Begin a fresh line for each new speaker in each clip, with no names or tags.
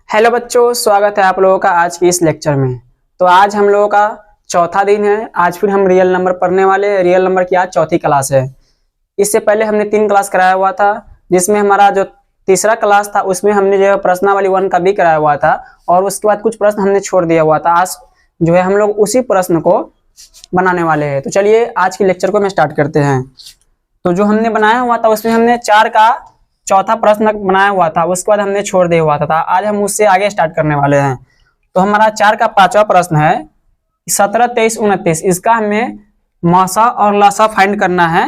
Hello बच्चों, स्वागत है आप लोगों का आज की इस लेक्चर में। तो आज हम लोगों का चौथा दिन है। आज फिर हम रियल नंबर पढ़ने वाले हैं। रियल नंबर की आज चौथी क्लास है। इससे पहले हमने 3 क्लास कराया हुआ था, जिसमें हमारा जो तीसरा क्लास था उसमें हमने जो है प्रश्नावली 1 का भी कराया हुआ था और उसके बाद कुछ प्रश्न हमने छोड़ दिया हुआ था। आज जो है हम लोग उसी प्रश्न को बनाने वाले हैं। तो चलिए आज की लेक्चर को मैं स्टार्ट करते हैं। तो जो हमने बनाया हुआ था उसमें हमने 4 का चौथा प्रश्न बनाया हुआ था, उसके बाद हमने छोड़ दिया हुआ था। आज हम उससे आगे स्टार्ट करने वाले हैं। तो हमारा 4 का पांचवा प्रश्न है 17, 23, 29। इसका हमें मासा और लासा फाइंड करना है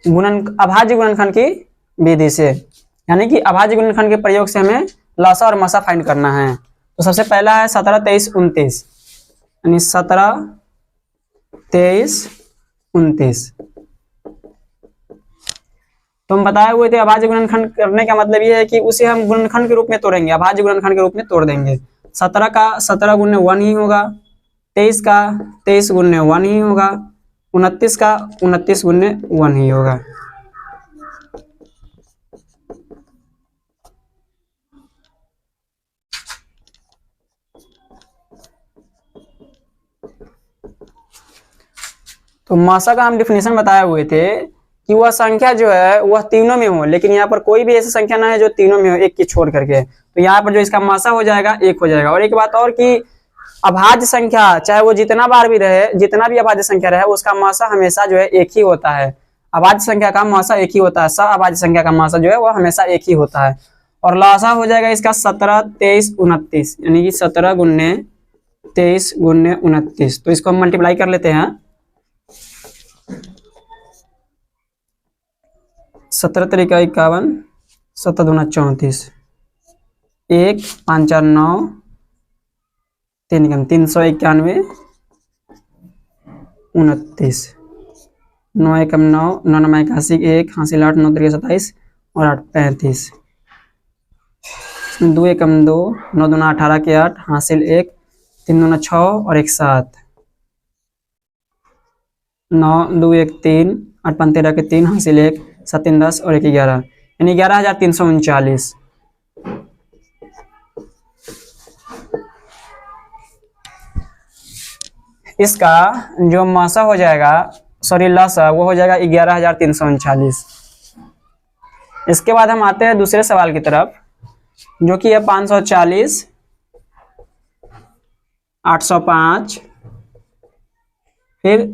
अभाज्य गुणनखंड की विधि से, यानी कि अभाज्य गुणनखंड के प्रयोग से हमें लासा और मासा फाइंड करना है। तो सबसे पहला है 17, 23, 29, यानी 17, 23, 29। तो हम बताए हुए थे अभाज्य गुणनखंड करने का मतलब ये है कि उसे हम गुणनखंड के रूप में तोड़ेंगे, अभाज्य गुणनखंड के रूप में तोड़ देंगे। 17 का 17 गुणे 1 ही होगा, 23 का 23 गुणे 1 ही होगा, 29 का 29 गुणे 1 ही होगा। तो मासा का हम डिफिनेशन बताए हुए थे कि वह संख्या जो है वह तीनों में हो, लेकिन यहाँ पर कोई भी ऐसी संख्या ना है जो तीनों में हो, एक की छोड़ करके। तो यहाँ पर जो इसका मासा हो जाएगा 1 हो जाएगा। और एक बात और कि अभाज्य संख्या चाहे वो जितना बार भी रहे, जितना भी अभाज्य संख्या रहे, उसका मासा हमेशा जो है एक ही होता है। अभाज्य संख्या का मासा एक ही होता है, सब अभाज्य संख्या का मासा जो है वह हमेशा एक ही होता है। और लासा हो जाएगा इसका 17, 23, 29, यानी कि 17 गुणे 23 गुणे 29। तो इसको हम मल्टीप्लाई कर लेते हैं। 17 तरीका 51, 7 दूना 34, 1 5 4 9, 3 कम 391, 29, 9 एकम 9, 9 9 81, 1 हासिल 8, 9 3 27 और 8 35। इसमें 2 एकम 2, 9 दूना 18 के 8 हासिल 1, 3 दूना 6 और 1 7, 9 2 1 3, 8 5 13 के 3 हासिल 1, 7 3 10 और 1 11, यानी 11,339। इसका जो मासा हो जाएगा, सॉरी लासा, वो हो जाएगा 11,339। इसके बाद हम आते हैं दूसरे सवाल की तरफ, जो कि है 540, 805, फिर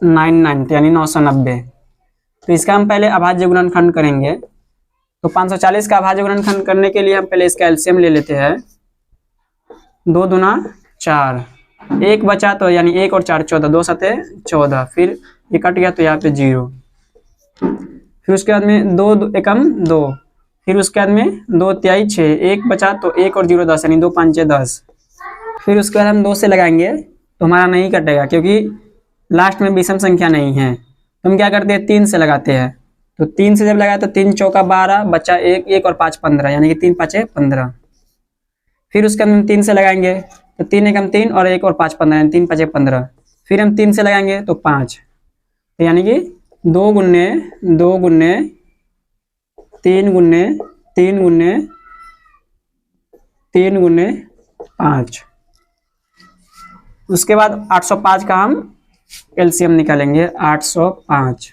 990 यानी 990। तो इसका हम पहले अभाज्य गुणनखंड करेंगे। तो 540 का अभाज्य गुणनखंड करने के लिए हम पहले इसका एलसीएम ले लेते हैं। 2 दूना 4, 1 बचा तो यानी 1 और 4 14, 2 सते 14, फिर ये कट गया तो यहाँ पे 0। फिर उसके बाद में 2 एकम 2, फिर उसके बाद में 2 तिहाई 6, 1 बचा तो 1 और 0 10, यानी 2 5 10। फिर उसके बाद हम 2 से लगाएंगे तो हमारा नहीं कटेगा, क्योंकि लास्ट में विषम संख्या नहीं है। तो हम क्या करते हैं, 3 से लगाते हैं। तो 3 से जब लगाया तो 3 चौका 12, बचा 1 1 और 5 15, यानी कि 3 5 15। फिर उसके बाद हम 3 से लगाएंगे तो 3 एकम 3 और 1 और 5 15, यानी 3 5 15। फिर हम 3 से लगाएंगे तो 5, तो यानी कि 2 गुने 2 गुने 3 गुने 3 गुने 3 गुने 5। उसके बाद 805 का हम एलसीएम निकालेंगे, 805।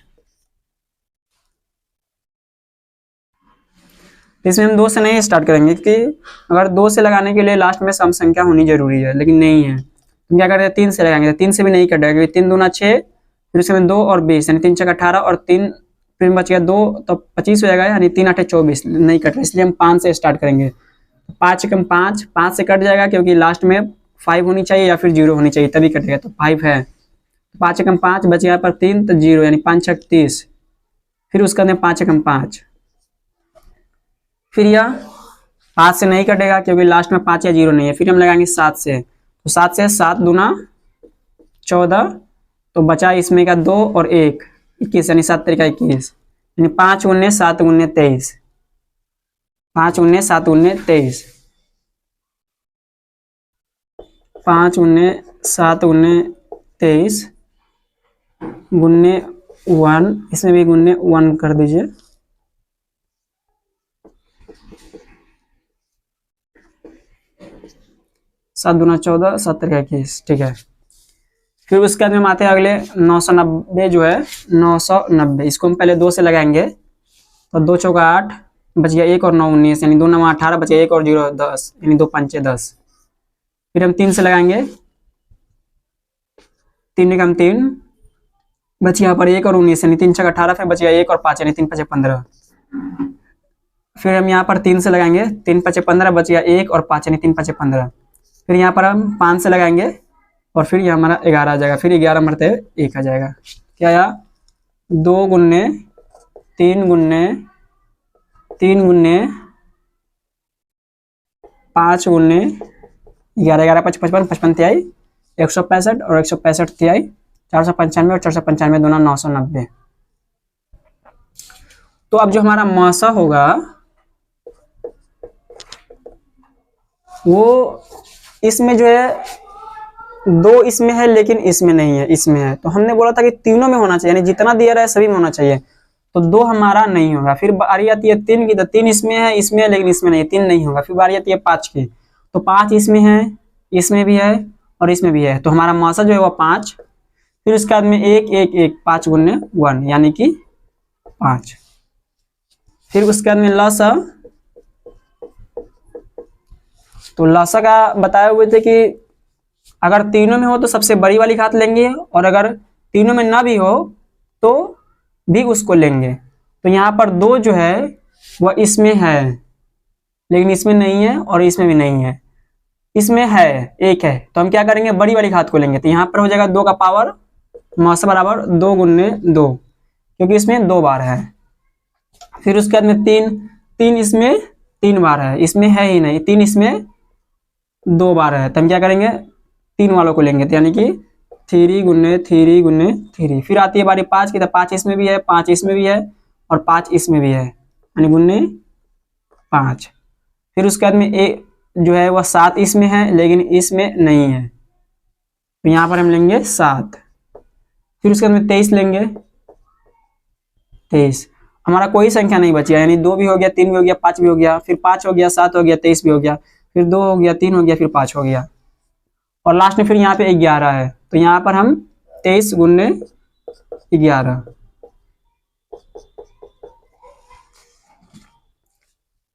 इसमें हम 2 से नहीं स्टार्ट करेंगे, क्योंकि अगर 2 से लगाने के लिए लास्ट में सम संख्या होनी जरूरी है, लेकिन नहीं है। हम क्या करते हैं, 3 से लगाएंगे। तो 3 से भी नहीं कटेगा, क्योंकि 3 दूना 6, फिर उसमें 2 और 20, यानी 3 6 18 और 3 फिर बच गया 2, तो 25 हो जाएगा, यानी 3 8 24, नहीं कट रहा, इसलिए हम 5 से स्टार्ट करेंगे। 5 एकम 5, 5 से कट जाएगा, क्योंकि लास्ट में 5 होनी चाहिए या फिर 0 होनी चाहिए, तभी कटेगा। तो 5 है, 5 एकम 5 बच गया पर 3 तो 0, यानी 5 6 30। फिर उसका 5 एकम 5, फिर यह 5 से नहीं कटेगा, क्योंकि लास्ट में 5 या 0 नहीं है। फिर हम लगाएंगे 7 से, तो 7 से 7 दूना 14, तो बचा इसमें का 2 और 1 21, यानी 7 तरीका 21, यानी 5 गुने 7 गुने 23, 5 गुने 7 गुने 23, 5 गुने 7 गुने 23 गुने 1, इसमें भी गुने 1 कर दीजिए। 7 दूना 14, 7 का 21, ठीक है। फिर उसके बाद में हम आते हैं अगले 990 जो है 990, इसको हम पहले 2 से लगाएंगे तो 2 चौका 8 बच गया 1 और 9 19, यानी 2 9 18 बच गया 1 और 0 10, यानी 2 पंचे 10। फिर हम 3 से लगाएंगे, 3 निकम 3 बच यहाँ पर 1 और 19, यानी 3 छक 18, फिर बच गया 1 और 5, यानी 3 5 15। फिर हम यहाँ पर 3 से लगाएंगे, 3 5 15 बच गया 1 और 5, यानी 3 5 15। फिर यहाँ पर हम 5 से लगाएंगे और फिर यहाँ हमारा 11 आ जाएगा, फिर 11 मरते 1 आ जाएगा। क्या आया 2 गुन्ने 3 गुन्ने 3 गुन्ने 5 गुन्ने 11 11 5 55 55 तिहाई 165 और 165 तिहाई 495 और 495 दूना 990। तो अब जो हमारा मौसा होगा वो इसमें जो है 2 इसमें है लेकिन इसमें नहीं है, इसमें है। तो हमने बोला था कि तीनों में होना चाहिए, यानी जितना दिया रहा है सभी में होना चाहिए। तो 2 हमारा नहीं होगा। फिर बारी आती है 3 की, तो 3 इसमें है, इसमें है लेकिन इसमें नहीं, 3 नहीं होगा। फिर बारी आती है 5 की, तो 5 इसमें है, इसमें भी है और इसमें भी है, तो हमारा मौसा जो है वो 5। फिर उसके बाद में 1 1 1 5 गुने 1 यानी कि 5। फिर उसके बाद में लसा, तो लसा का बताए हुए थे कि अगर तीनों में हो तो सबसे बड़ी वाली घात लेंगे और अगर तीनों में ना भी हो तो भी उसको लेंगे। तो यहाँ पर 2 जो है वह इसमें है लेकिन इसमें नहीं है और इसमें भी नहीं है, इसमें है 1 है, तो हम क्या करेंगे बड़ी वाली घात को लेंगे। तो यहाँ पर हो जाएगा 2 का पावर मौसा बराबर 2 गुने 2, क्योंकि इसमें 2 बार है। फिर उसके बाद में 3 इसमें 3 बार है, इसमें है ही नहीं, 3 इसमें 2 बार है, तो हम क्या करेंगे 3 वालों को लेंगे, तो यानी कि 3 गुने 3 गुने 3। फिर आती है बारी 5 की, तो 5 इसमें भी है, 5 इसमें भी है और 5 इसमें भी है, यानी गुने 5। फिर उसके बाद में ए जो है वह 7 इसमें है लेकिन इसमें नहीं है, तो यहाँ पर हम लेंगे 7। फिर उसके बाद में 23 लेंगे, 23 हमारा कोई संख्या नहीं बची है, यानी 2 भी हो गया, 3 भी हो गया, 5 भी हो गया, फिर 5 हो गया, 7 हो गया, 23 भी हो गया, फिर 2 हो गया, 3 हो गया, फिर 5 हो गया और लास्ट में फिर यहाँ पे 11 है, तो यहाँ पर हम 23 गुने 11।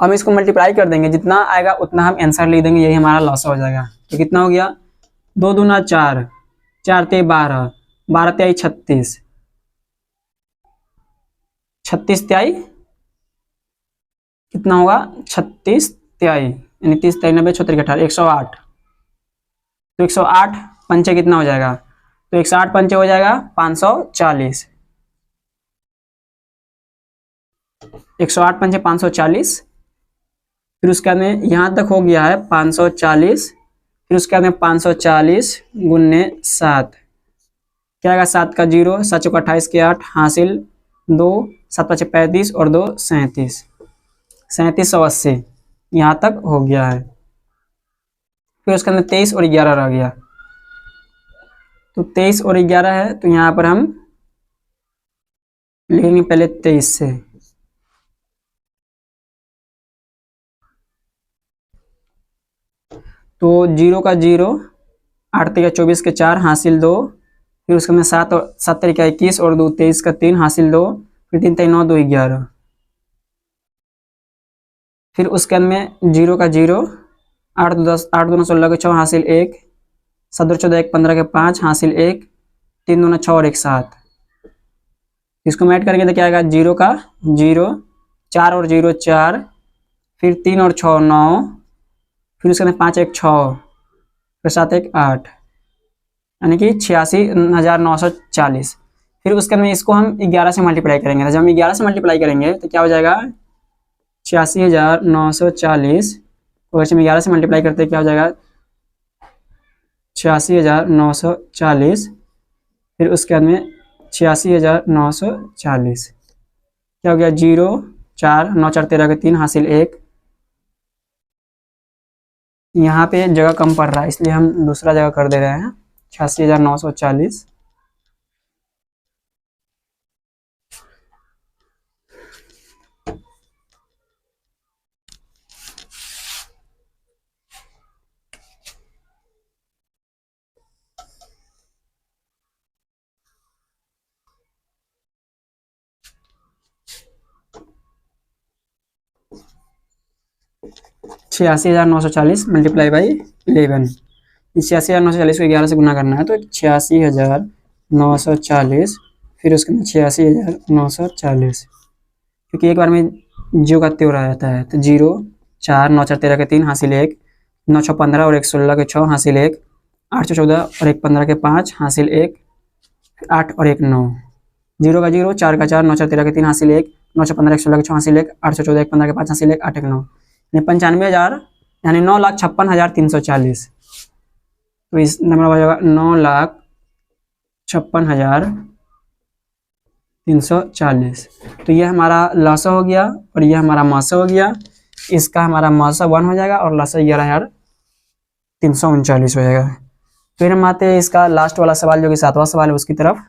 हम इसको मल्टीप्लाई कर देंगे, जितना आएगा उतना हम आंसर लिख देंगे, यही हमारा लॉस हो जाएगा। तो कितना हो गया 2 दूना 4, 4 ते 12, 12 तिहाई 36, 36 तिहाई कितना होगा 36 तिहाई, यानी 30 तिहाई 90 36 18 108। तो 108 पंचे कितना हो जाएगा, तो 108 पंचे हो जाएगा 540, 108 पंचे 540। फिर उसके बाद में यहाँ तक हो गया है 540, फिर उसके बाद में 540 गुने 7, क्या आएगा 7 का 0, 7 चौका 28 के 8 हासिल 2, 7 5 35 और 2 37, 3780 यहाँ तक हो गया है। फिर उसके अंदर 23 और 11 रह गया, तो 23 और 11 है, तो यहाँ पर हम लिखेंगे पहले 23 से, तो 0 का 0, 8 तिया 24 के 4 हासिल 2, फिर उसके अंदर 7 और 7 तरीका 21 और 2 23 का 3 हासिल 2, फिर 3 3 9 2 11। फिर उसके अंदर में 0 का 0, 8 2 10 8 2 16 के 6 हासिल 1, 7 2 14 1 15 के 5 हासिल 1, 3 2 6 और 1 7। इसको ऐड करेंगे तो क्या आएगा 0 का 0, 4 और 0 4, फिर 3 और 6 9, फिर उसके अंदर 5 1 6, फिर 7 1 8, यानी कि 86,940। फिर उसके अंदर इसको हम 11 से मल्टीप्लाई करेंगे, तो जब हम 11 से मल्टीप्लाई करेंगे तो क्या हो जाएगा 86,940 को अगर हम 11 से मल्टीप्लाई करते हैं क्या हो जाएगा 86,940, फिर उसके बाद में 86,940 क्या हो गया 0 4 9 4 13 के 3 हासिल 1। यहाँ पे जगह कम पड़ रहा है इसलिए हम दूसरा जगह कर दे रहे हैं 86,940। 86,940 मल्टीप्लाई बाई 11। 86,940 को 11 से गुना करना है तो 86,940, फिर उसके अंदर 86,940, क्योंकि एक बार में जीरो का त्यों रह जाता है तो 0 4 9 4 13 के 3 हासिल 1, 9 6 15 और 1 16 के 6 हासिल 1, 8 6 14 और 1 15 के 5 हासिल 1, 8 और 1 9, 0 का 0, 4 का 4, 9 4 13 के 3 हासिल 1, 9 6 15 1 16 के 6 हासिल 1, 8 6 14 1 15 के 5 हासिल 1, 8 1 9, यानी 95,000, यानी 9,56,340। तो इस नंबर हो जाएगा 9,56,340। तो ये हमारा लसा हो गया और ये हमारा मासा हो गया। इसका हमारा मासा 1 हो जाएगा और लसा 11,339 हो जाएगा। फिर हम आते हैं इसका लास्ट वाला सवाल जो कि 7वां सवाल है उसकी तरफ।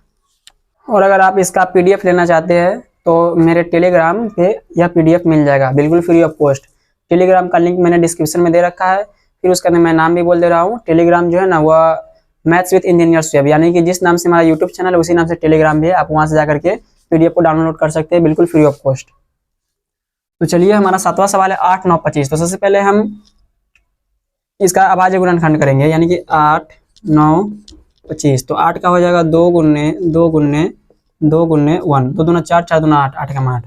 और अगर आप इसका PDF लेना चाहते हैं तो मेरे टेलीग्राम पे यह PDF मिल जाएगा बिल्कुल फ्री ऑफ कॉस्ट। टेलीग्राम का लिंक मैंने डिस्क्रिप्शन में दे रखा है। फिर उसका मैं नाम भी बोल दे रहा हूँ। टेलीग्राम जो है ना वह मैथ्स विद इंजीनियर्स वेब, यानी कि जिस नाम से हमारा यूट्यूब चैनल है उसी नाम से टेलीग्राम भी है। आप वहाँ से जाकर के PDF को डाउनलोड कर सकते हैं बिल्कुल फ्री ऑफ कॉस्ट। तो चलिए हमारा 7वां सवाल है 8 9 25। तो सबसे पहले हम इसका अभाज्य गुणनखंड करेंगे, यानी कि 8 9 25। तो 8 का हो जाएगा 2 गुने 2 गुने 2 गुने 1, 2 दूना 4 4 दूना 8, 8 का 8।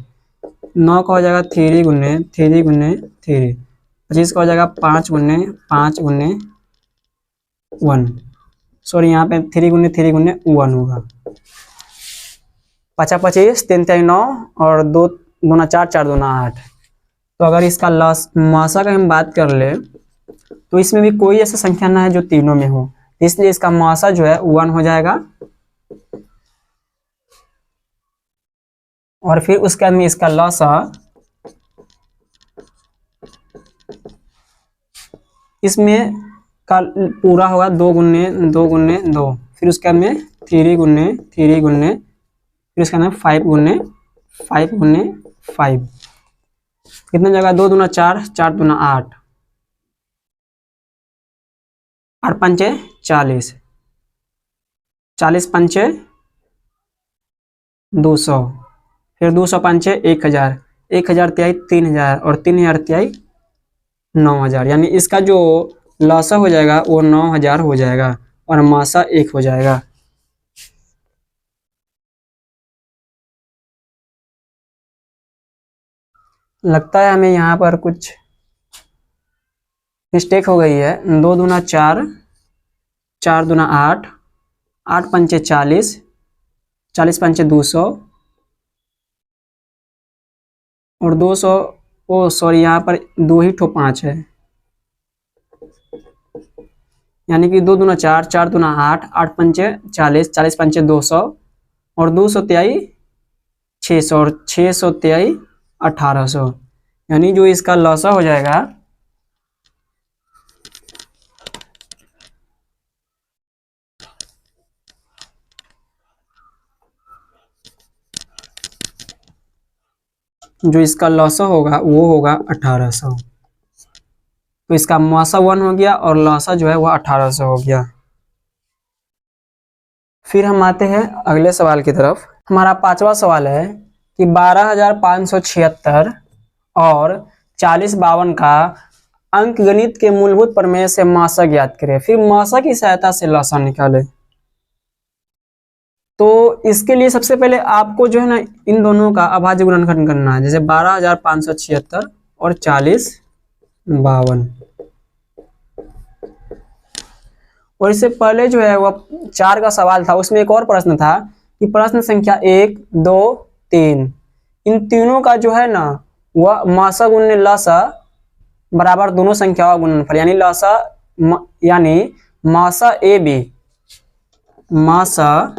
9 का हो जाएगा 3 गुने 3 गुने 3। 25 का हो जाएगा 5 गुने 5 गुने 1, सॉरी यहाँ पे 3 गुने 1 होगा। 5 25 3 3 9 और 2 दूना 4 4 दूना 8। तो अगर इसका मासा का हम बात कर ले तो इसमें भी कोई ऐसा संख्या ना है जो तीनों में हो, इसलिए इसका मासा जो है 1 हो जाएगा। और फिर उसके बाद में इसका लसा इसमें का पूरा होगा 2 गुने 2 गुने 2। फिर उसके बाद में 3 गुने 3 गुने, फिर उसके बाद में 5 गुने 5 गुने 5। कितना जगह 2 दूना 4 4 दूना 8, 8 पंचे 40, 40 पंचे 200, फिर 200 पंचे 1000, 1000 तिहाई 3000 और 3000 तिहाई 9000, यानी इसका जो लसा हो जाएगा वो 9000 हो जाएगा और मासा 1 हो जाएगा। लगता है हमें यहाँ पर कुछ मिस्टेक हो गई है। 2 दूना 4, 4 दूना 8, 8 पंचे 40, 40 पंचे 200 और 200, ओ सॉरी यहाँ पर 2 ही ठो 5 है, यानी कि 2 दूना 4, 4 दूना 8, 8 पंचे 40, 40 पंचे 200 और 200 तिहाई 600 और 600 तिहाई 1800, यानी जो इसका लसा हो जाएगा जो इसका लसा होगा वो होगा 1800। तो इसका मासा 1 हो गया और लसा जो है वो 1800 हो गया। फिर हम आते हैं अगले सवाल की तरफ। हमारा 5वां सवाल है कि 12,576 और 4052 का अंकगणित के मूलभूत प्रमेय से मासा ज्ञात करें, फिर मासा की सहायता से लसा निकाले। तो इसके लिए सबसे पहले आपको जो है ना इन दोनों का अभाज्य गुणनखंड करना है, जैसे 12,576 और 4052। और इससे पहले जो है वह 4 का सवाल था, उसमें एक और प्रश्न था कि प्रश्न संख्या 1 2 3 इन तीनों का जो है ना वह मासा गुणने लसा बराबर दोनों संख्याओं का गुणनफल, यानी लसा यानी मासा ए बी, मासा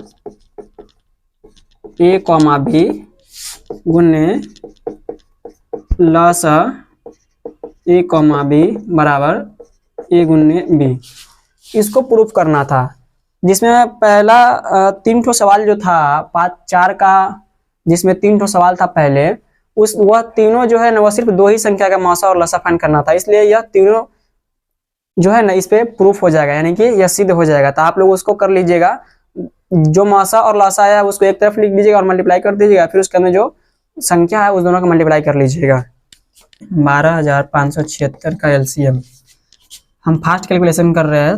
ए कॉमा बी गुने लसा ए कॉमा बी बराबर ए गुने बी। इसको प्रूफ करना था, जिसमें पहला 3 ठो सवाल जो था 4 का, जिसमें 3 ठो सवाल था पहले, उस वह तीनों जो है ना वह सिर्फ 2 ही संख्या का मासा और लसा फाइंड करना था, इसलिए यह तीनों जो है ना इस पे प्रूफ हो जाएगा, यानी कि यह सिद्ध हो जाएगा। तो आप लोग उसको कर लीजिएगा, जो मासा और लसा है उसको एक तरफ लिख लीजिएगा और मल्टीप्लाई कर दीजिएगा, फिर उसके अंदर जो संख्या है उस दोनों का मल्टीप्लाई कर लीजिएगा, 12,576 का एलसीएम हम फास्ट कैलकुलेशन कर रहे हैं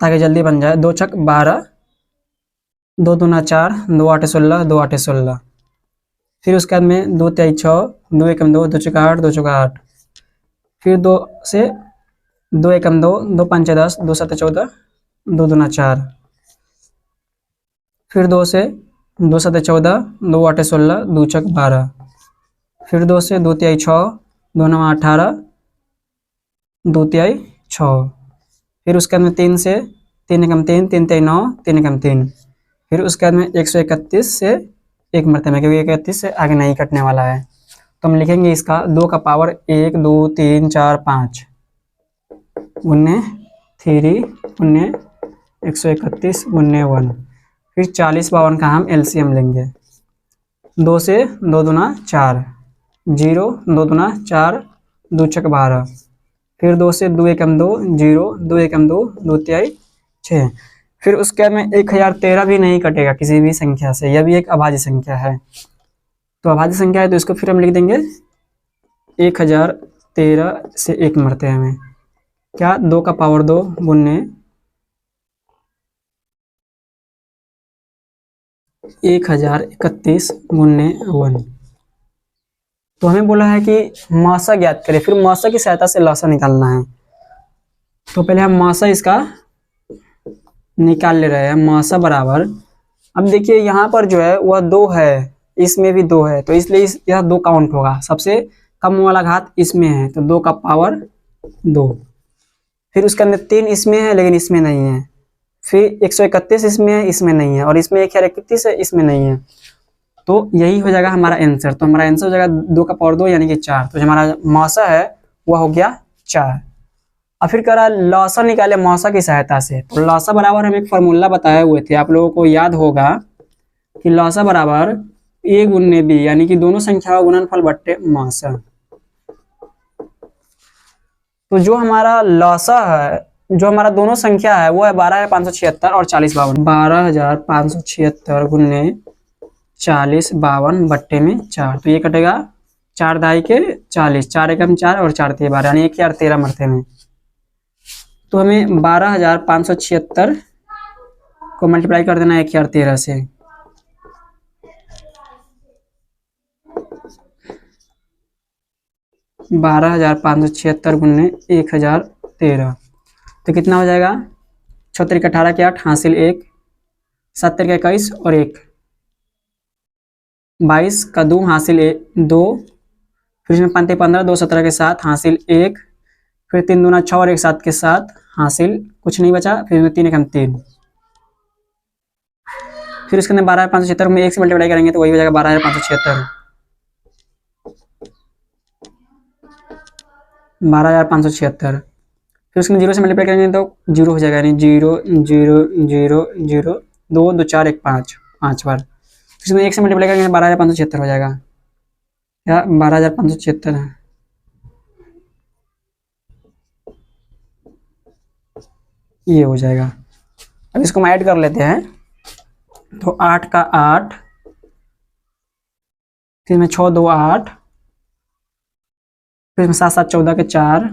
ताकि जल्दी बन जाए। 2 छक 12, 2 दूना 4, 2 आठे 16, 2 आठे 16। फिर उसके बाद में 2 तेईस 6, 2 एकम 2, 2 चौका 8, 2 चौका 8। फिर 2 से 2 एकम 2, 2 पंचे 10, 2 सत्ते 14, 2 दूना 4। फिर 2 से 2 सत्ते 14, 2 आठे 16, 2 छक 12। फिर 2 से 2 तिहाई 6, 2 नवा 18, 2 तिहाई 6। फिर उसके बाद में 3 से 3 एकम 3, 3 तिहाई 9, 3 एकम 3। फिर उसके बाद में 131 से एक मरतबे, क्योंकि 31 से आगे नहीं कटने वाला है, तो हम लिखेंगे इसका 2 का पावर 1 2 3 4 5 गुन्ने 3 गुन्ने 131 गुन्ने 1। फिर 40 52 का हम एलसीएम लेंगे। 2 से 2 दूना 4, 0 2 दूना 4, 2 छक 12। फिर 2 से 2 एकम 2, 0 2 एकम 2, 2 तिहाई 6। फिर उसके बाद में 1013 भी नहीं कटेगा किसी भी संख्या से, यह भी एक अभाज्य संख्या है। तो अभाज्य संख्या है तो इसको फिर हम लिख देंगे 1013 से एक मरते में क्या 2 का पावर 2 गुन्ने 1031 गुन्ने 1। तो हमें बोला है कि मासा ज्ञात करें, फिर मासा की सहायता से लसा निकालना है। तो पहले हम मासा इसका निकाल ले रहे हैं। मासा बराबर, अब देखिए यहाँ पर जो है वह 2 है, इसमें भी 2 है, तो इसलिए यह 2 काउंट होगा। सबसे कम वाला घात इसमें है, तो 2 का पावर 2। फिर उसके अंदर 3 इसमें है लेकिन इसमें नहीं है। फिर 131 इसमें है, इसमें नहीं है, और इसमें 1031 है, इसमें नहीं है। तो यही हो जाएगा हमारा आंसर। तो हमारा आंसर हो जाएगा 2 का पावर 2 यानी कि 4। तो जो हमारा मौसा है वह हो गया 4। और फिर कह रहा है लौसा निकाले मौसा की सहायता से। तो लौसा बराबर हम एक फॉर्मूला बताए हुए थे, आप लोगों को याद होगा कि लौसा बराबर ए गुन्ने बी, यानी कि दोनों संख्याओं गुणनफल बट्टे मौसा। तो जो हमारा लौसा है, जो हमारा दोनों संख्या है वो है 12,576 और 4052। 12,576 गुन्ने 4052 बट्टे में 4। तो ये कटेगा 4 दाई के 40, 4 एकम 4 और 4 तिहाई 12, यानी 1013 मरते में। तो हमें 12,576 को मल्टीप्लाई कर देना है 1013 से। बारह 12,576 गुन्ने 1013, तो कितना हो जाएगा? 6 के 18 के 8 हासिल 1, 7 के 21 और 1, 22 का 2 हासिल 2, फिर इसमें 5 15, 2 17 के 7 हासिल 1, फिर 3 दूना 6 और 1 7 के 7 हासिल कुछ नहीं बचा, फिर इसमें 3 एकम 3। फिर इसके अंदर 12,576 में 1 से मल्टीप्लाई करेंगे तो वही हो जाएगा 12,576। 12,576 फिर उसमें 0 से मल्टीप्लाई करेंगे तो 0 हो जाएगा, यानी 0 0 0 0 2 2 4 1 5 5 बार। फिर इसमें 1 से मल्टीप्लाई करेंगे 12,576 हो जाएगा, या 12,576 है। ये हो जाएगा। अब इसको हम ऐड कर लेते हैं। तो 8 का 8, फिर में 6 2 8, फिर इसमें 7 7 14 के 4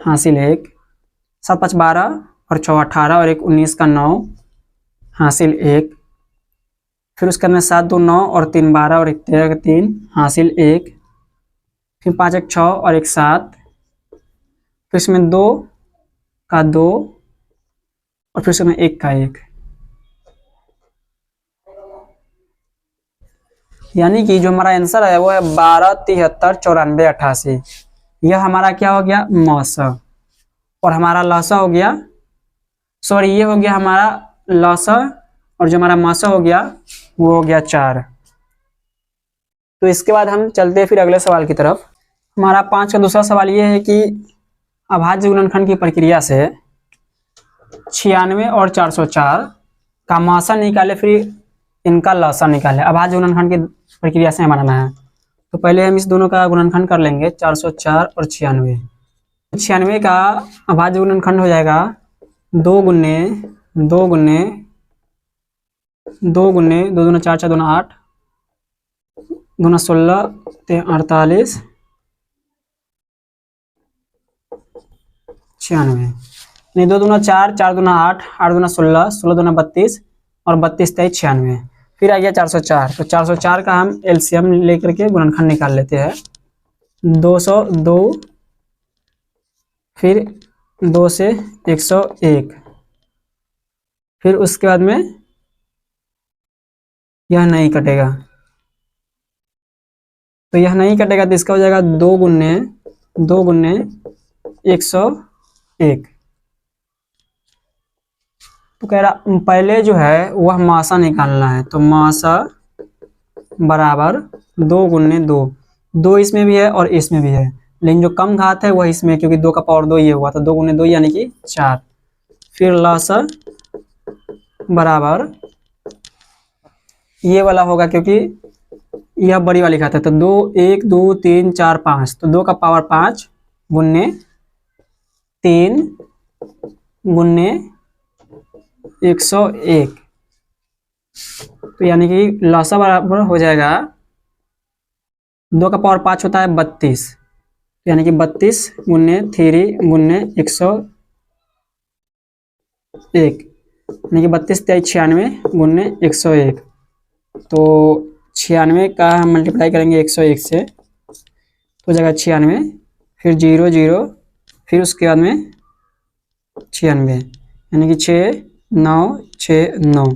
हासिल 1, 7 5 12 और 6 18 और 1 19 का 9 हासिल 1, फिर उसके अंदर 7 2 9 और 3 12 और 1 13 का 3 हासिल 1, फिर 5 1 6 और 1 7, फिर इसमें 2 का 2 और फिर इसमें 1 का 1, यानी कि जो हमारा आंसर है वो है 12 73 94 88। यह हमारा क्या हो गया? मौसा। और हमारा लौसा हो गया, सॉरी ये हो गया हमारा लौसा, और जो हमारा मौसा हो गया वो हो गया 4। तो इसके बाद हम चलते हैं फिर अगले सवाल की तरफ। हमारा 5 का दूसरा सवाल ये है कि अभाज्य गुणनखंड की प्रक्रिया से 96 और 404 का मौसा निकाले, फिर इनका लौसा निकाले। अभाज्य गुणनखंड की प्रक्रिया से बनाना है। तो पहले हम इस दोनों का गुणनखंड कर लेंगे, 404 और 96। 96 का अभाज्य गुणनखंड हो जाएगा 2 गुन्ने 2 गुन्ने 2 गुन्ने 2 दूना 4 4 दूना 8 दूना 16 48 96, नहीं 2 दूना 4, 4 दूना 8, 8 दूना 16, 16 दूना 32 और 32 23 96। फिर आ गया 404, तो 404 का हम एलसीएम लेकर के गुणनखंड निकाल लेते हैं। 202, फिर 2 से 101, फिर उसके बाद में यह नहीं कटेगा, तो यह नहीं कटेगा तो इसका हो जाएगा 2 गुने 101। तो कह रहा पहले जो है वह मासा निकालना है, तो मासा बराबर 2 गुने 2, 2 इसमें भी है और इसमें भी है, लेकिन जो कम घात है वह इसमें, क्योंकि 2 का पावर 2 ये हुआ, तो 2 गुने 2 यानी कि 4। फिर लसा बराबर ये वाला होगा, क्योंकि यह बड़ी वाली घात है, तो 2 1 2 3 4 5, तो 2 का पावर 5 गुने 3 गुने 101, तो यानी कि लसा बराबर हो जाएगा 2 का पावर 5 होता है 32, यानी कि 32 गुने 3 गुने 101, यानी कि 32 23 96 गुने 101, तो 96 का हम मल्टीप्लाई करेंगे 101 से, तो हो जाएगा 96, फिर 0 0, फिर उसके बाद में 96, यानी कि 6 9 6 9,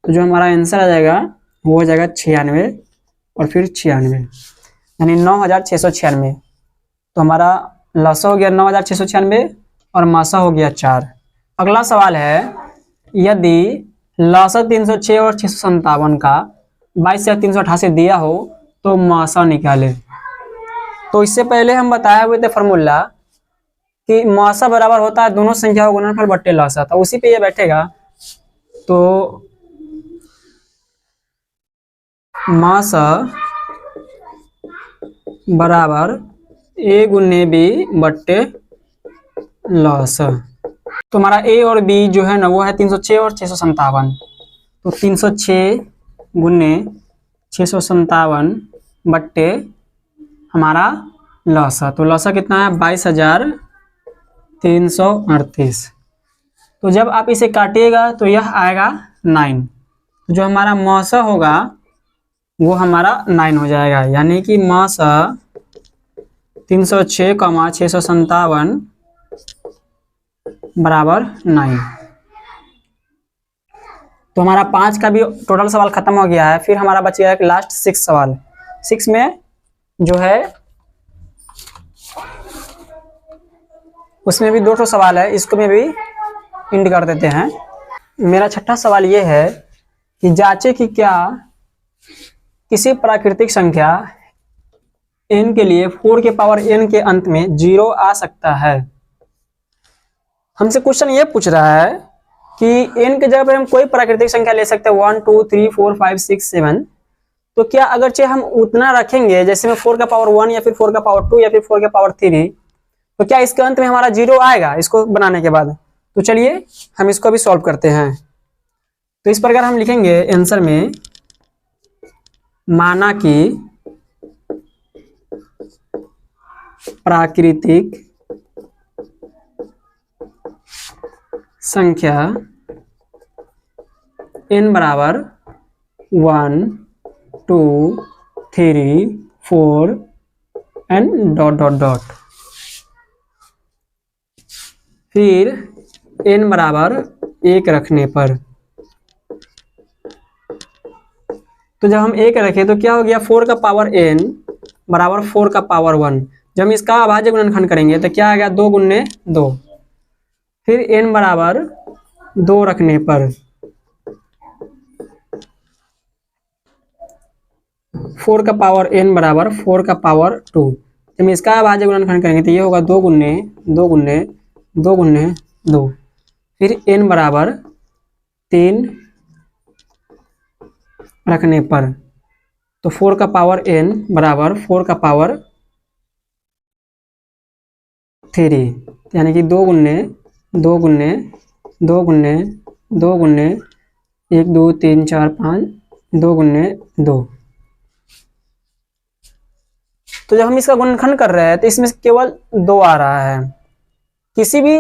तो जो हमारा आंसर आ जाएगा वो हो जाएगा 96 और फिर 96, यानी 9696। तो हमारा लसा हो गया 9696 और मासा हो गया 4। अगला सवाल है, यदि लसा 306 और 657 का 22 या 388 दिया हो तो मासा निकाले। तो इससे पहले हम बताए हुए थे फॉर्मूला कि मासा बराबर होता है दोनों संख्या का गुणनफल बट्टे लसा, तो उसी पे ये बैठेगा। तो मासा बराबर ए गुने बी बट्टे लसा। तो हमारा ए और बी जो है ना वो है 306 और 657, तो 306 गुने 657 बट्टे हमारा लसा, तो लसा कितना है 22,338। तो जब आप इसे काटिएगा तो यह आएगा 9, तो जो हमारा मासा होगा वो हमारा 9 हो जाएगा, यानी कि मासा 306, 657 बराबर 9। तो हमारा 5 का भी टोटल सवाल खत्म हो गया है। फिर हमारा बच गया एक लास्ट 6 सवाल। 6 में जो है उसमें भी 2 सवाल है, इसको में भी इंड कर देते हैं। मेरा छठा सवाल ये है कि जांचे कि क्या किसी प्राकृतिक संख्या n के लिए 4 के पावर n के अंत में 0 आ सकता है। हमसे क्वेश्चन ये पूछ रहा है कि n के जगह पर हम कोई प्राकृतिक संख्या ले सकते हैं 1 2 3 4 5 6 7, तो क्या अगरचे हम उतना रखेंगे जैसे में 4 का पावर 1 या फिर 4 का पावर 2 या फिर 4 का पावर 3, तो क्या इसके अंत में हमारा 0 आएगा इसको बनाने के बाद? तो चलिए हम इसको भी सॉल्व करते हैं। तो इस प्रकार हम लिखेंगे आंसर में, माना कि प्राकृतिक संख्या n बराबर 1 2 3 4 एंड डॉट डॉट डॉट, फिर n बराबर 1 रखने पर, तो जब हम 1 रखें तो क्या हो गया 4 का पावर n बराबर 4 का पावर 1। जब हम इसका अभाज्य गुणनखंड करेंगे तो क्या आ गया 2 गुने 2, फिर n बराबर 2 रखने पर 4 का पावर n बराबर 4 का पावर 2। जब इसका अभाज्य गुणनखंड करेंगे तो ये होगा 2 गुने 2 गुने 2 गुने 2, फिर n बराबर 3 रखने पर, तो 4 का पावर n बराबर 4 का पावर 3, यानी कि 2 गुने 2 गुने 2 गुने 2 गुने 1 2 3 4 5 2 गुने 2। तो जब हम इसका गुणनखंड कर रहे हैं तो इसमें केवल 2 आ रहा है, किसी भी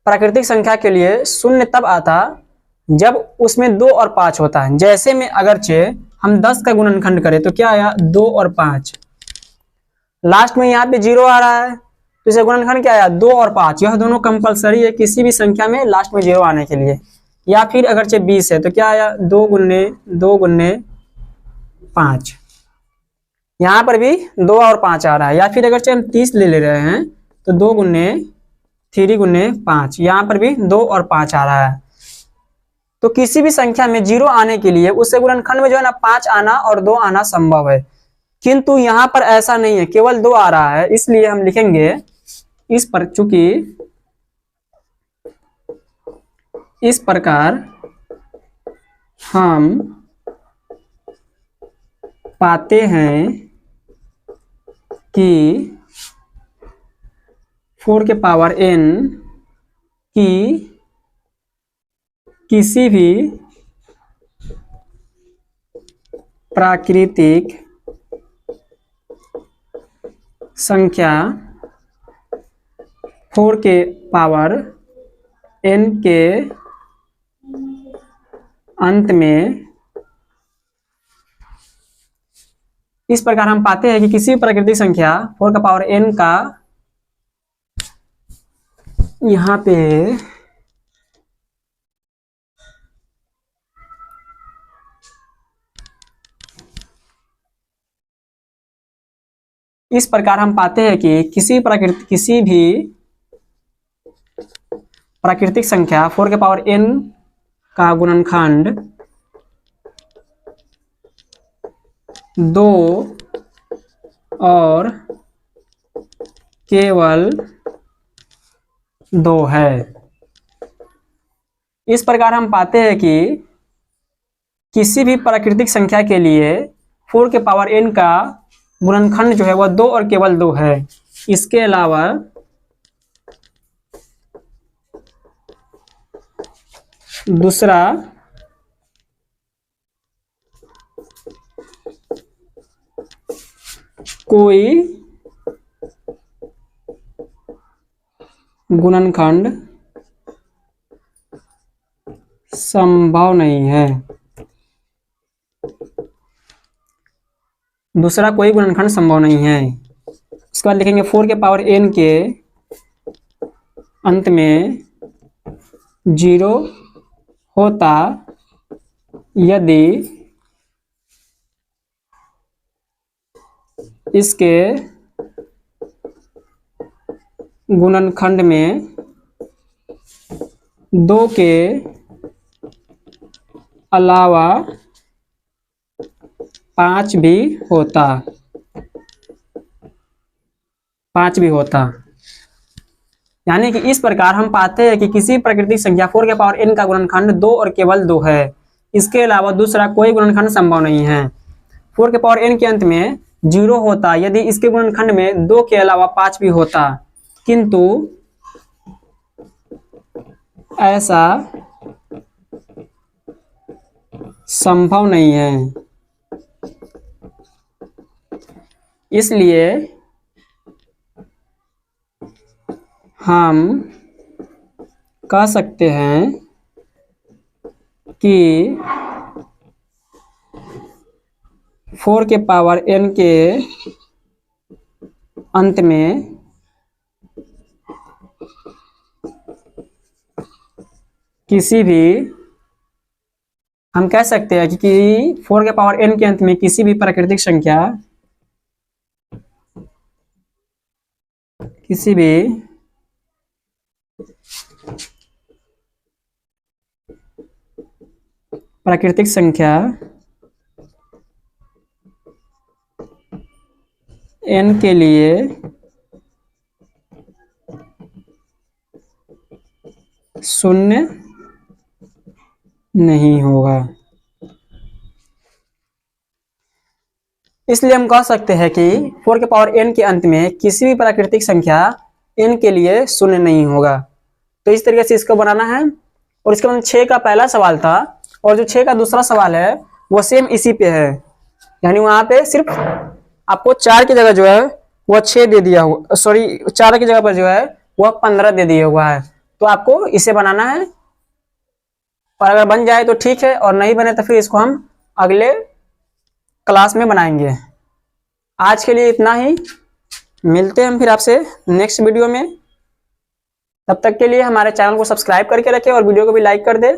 प्राकृतिक संख्या के लिए शून्य तब आता जब उसमें 2 और 5 होता है। जैसे में अगरचे हम 10 का गुणनखंड करें तो क्या आया 2 और 5, लास्ट में यहाँ पे 0 आ रहा है तो इसे गुणनखंड क्या आया 2 और 5। यह दोनों कंपलसरी है किसी भी संख्या में लास्ट में 0 आने के लिए। या फिर अगरचे 20 है तो क्या आया 2 गुने 2 गुने 5, यहाँ पर भी 2 और 5 आ रहा है। या फिर अगरचे हम 30 ले रहे हैं तो 2 गुने 3 गुने 5, यहाँ पर भी 2 और 5 आ रहा है। तो किसी भी संख्या में 0 आने के लिए उससे गुणनखंड में जो है ना 5 आना और 2 आना संभव है, किंतु यहाँ पर ऐसा नहीं है, केवल 2 आ रहा है। इसलिए हम लिखेंगे इस पर, चूंकि इस प्रकार हम पाते हैं कि 4 के पावर n की किसी भी प्राकृतिक संख्या 4 के पावर n के अंत में, इस प्रकार हम पाते हैं कि किसी भी प्राकृतिक संख्या 4 का पावर n का, यहाँ पे इस प्रकार हम पाते हैं कि किसी भी प्राकृतिक संख्या 4 के पावर n का गुणनखंड 2 और केवल 2 है। इस प्रकार हम पाते हैं कि किसी भी प्राकृतिक संख्या के लिए 4 के पावर n का गुणनखंड जो है वह 2 और केवल 2 है। इसके अलावा दूसरा कोई गुणनखंड संभव नहीं है। दूसरा कोई गुणनखंड संभव नहीं है। उसके बाद लिखेंगे 4 के पावर n के अंत में 0 होता यदि इसके गुणनखंड में 2 के अलावा 5 भी होता, 5 भी होता। यानी कि इस प्रकार हम पाते हैं कि किसी प्राकृतिक संख्या 4 के पावर n का गुणनखंड 2 और केवल 2 है। इसके अलावा दूसरा कोई गुणनखंड संभव नहीं है। 4 के पावर n के अंत में 0 होता यदि इसके गुणनखंड में 2 के अलावा 5 भी होता, किंतु ऐसा संभव नहीं है। इसलिए हम कह सकते हैं कि 4 के पावर n के अंत में किसी भी, हम कह सकते हैं कि 4 के पावर n के अंत में किसी भी प्राकृतिक संख्या, किसी भी प्राकृतिक संख्या n के लिए शून्य नहीं होगा। इसलिए हम कह सकते हैं कि 4 के पावर n के अंत में किसी भी प्राकृतिक संख्या n के लिए शून्य नहीं होगा। तो इस तरीके से इसको बनाना है। और इसके बाद 6 का पहला सवाल था और जो 6 का दूसरा सवाल है वो सेम इसी पे है, यानी वहां पे सिर्फ आपको 4 की जगह जो है वह 6 दे दिया हुआ, सॉरी 4 की जगह पर जो है वह 15 दे दिया हुआ है। तो आपको इसे बनाना है, और अगर बन जाए तो ठीक है, और नहीं बने तो फिर इसको हम अगले क्लास में बनाएंगे। आज के लिए इतना ही, मिलते हैं हम फिर आपसे नेक्स्ट वीडियो में। तब तक के लिए हमारे चैनल को सब्सक्राइब करके रखें और वीडियो को भी लाइक कर दे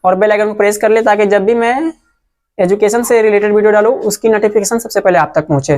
और बेल आइकन को प्रेस कर ले, ताकि जब भी मैं एजुकेशन से रिलेटेड वीडियो डालूं उसकी नोटिफिकेशन सबसे पहले आप तक पहुंचे।